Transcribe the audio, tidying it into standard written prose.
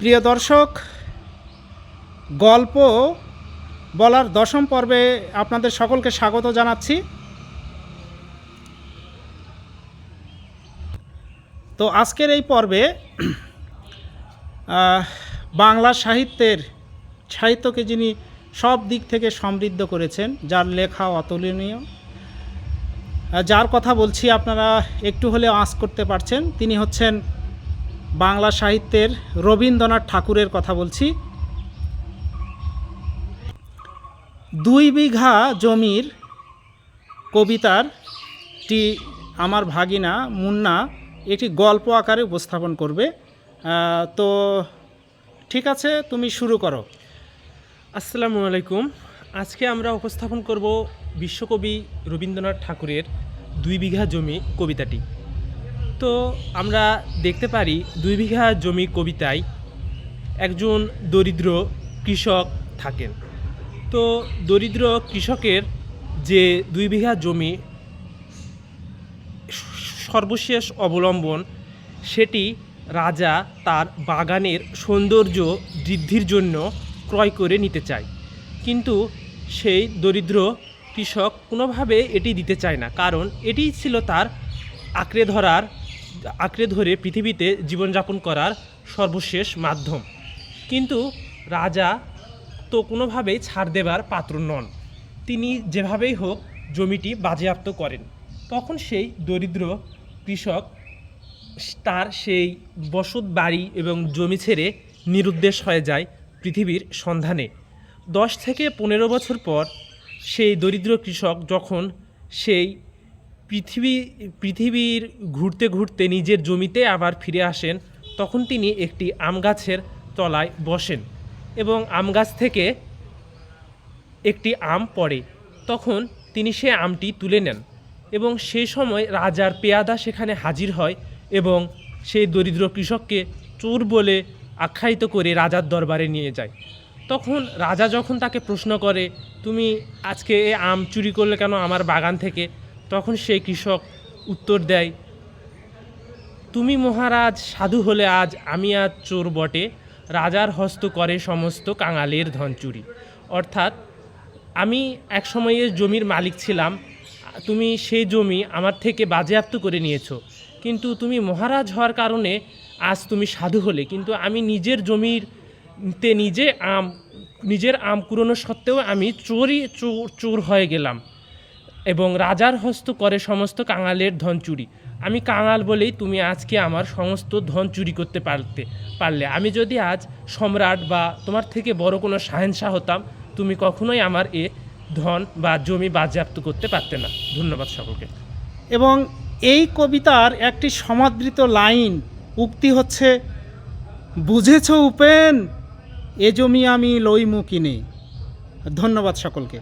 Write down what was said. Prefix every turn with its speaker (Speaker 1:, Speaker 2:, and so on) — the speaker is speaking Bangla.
Speaker 1: প্রিয় দর্শক, গল্প বলার 10ম পর্বে আপনাদের সকলকে স্বাগত জানাচ্ছি। তো আজকের এই পর্বে বাংলা সাহিত্যকে যিনি সব দিক থেকে সমৃদ্ধ করেছেন, যার লেখা অতুলনীয়, যার কথা বলছি আপনারা একটু হলেও আঁচ করতে পারছেন, তিনি হচ্ছেন বাংলা সাহিত্যের রবীন্দ্রনাথ ঠাকুরের কথা বলছি। 2 বিঘা জমির কবিতারটি আমার ভাগিনা মুন্না এটি গল্প আকারে উপস্থাপন করবে। তো ঠিক আছে, তুমি শুরু করো।
Speaker 2: আসসালামু আলাইকুম। আজকে আমরা উপস্থাপন করব বিশ্বকবি রবীন্দ্রনাথ ঠাকুরের 2 বিঘা জমি কবিতাটি। তো আমরা দেখতে পারি 2 বিঘা জমি কবিতায় একজন দরিদ্র কৃষক থাকেন। তো দরিদ্র কৃষকের যে 2 বিঘা জমি সর্বশেষ অবলম্বন, সেটি রাজা তার বাগানের সৌন্দর্য বৃদ্ধির জন্য ক্রয় করে নিতে চায়, কিন্তু সেই দরিদ্র কৃষক কোনোভাবে এটি দিতে চায় না, কারণ এটি ছিল তার আঁকড়ে ধরে পৃথিবীতে জীবনযাপন করার সর্বশেষ মাধ্যম। কিন্তু রাজা তো কোনোভাবেই ছাড় দেবার পাত্র নন, তিনি যেভাবেই হোক জমিটি বাজেয়াপ্ত করেন। তখন সেই দরিদ্র কৃষক তার সেই বসত বাড়ি এবং জমি ছেড়ে নিরুদ্দেশ হয়ে যায় পৃথিবীর সন্ধানে। 10 থেকে 15 বছর পর সেই দরিদ্র কৃষক যখন সেই পৃথিবীর ঘুরতে ঘুরতে নিজের জমিতে আবার ফিরে আসেন, তখন তিনি একটি আম গাছের তলায় বসেন এবং আম গাছ থেকে একটি আম পড়ে। তখন তিনি সে আমটি তুলে নেন এবং সেই সময় রাজার পেয়াদা সেখানে হাজির হয় এবং সেই দরিদ্র কৃষককে চোর বলে আখ্যায়িত করে রাজার দরবারে নিয়ে যায়। তখন রাজা যখন তাকে প্রশ্ন করে, তুমি আজকে এ আম চুরি করলে কেন আমার বাগান থেকে? তখন সেই কৃষক উত্তর দেয়, তুমি মহারাজ সাধু হলে আজ আমি আজ চোর বটে, রাজার হস্ত করে সমস্ত কাঙালের ধন চুরি। অর্থাৎ আমি এক সময়ে জমির মালিক ছিলাম, তুমি সেই জমি আমার থেকে বাজেয়াপ্ত করে নিয়েছো, কিন্তু তুমি মহারাজ হওয়ার কারণে আজ তুমি সাধু হলে, কিন্তু আমি নিজের জমিতে নিজের আম কুড়োনো সত্ত্বেও আমি চোর হয়ে গেলাম এবং রাজার হস্ত করে সমস্ত কাঙালের ধন চুরি। আমি কাঙাল বলেই তুমি আজকে আমার সমস্ত ধন চুরি করতে পারলে। আমি যদি আজ সম্রাট বা তোমার থেকে বড় কোনো শাহেনশাহ হতাম, তুমি কখনোই আমার এ ধন বা জমি বাজেয়াপ্ত করতে পারতে না। ধন্যবাদ সকলকে।
Speaker 1: এবং এই কবিতার একটি সমাদৃত লাইন উক্তি হচ্ছে, বুঝেছ উপেন, এ জমি আমি লইমু কিনে। ধন্যবাদ সকলকে।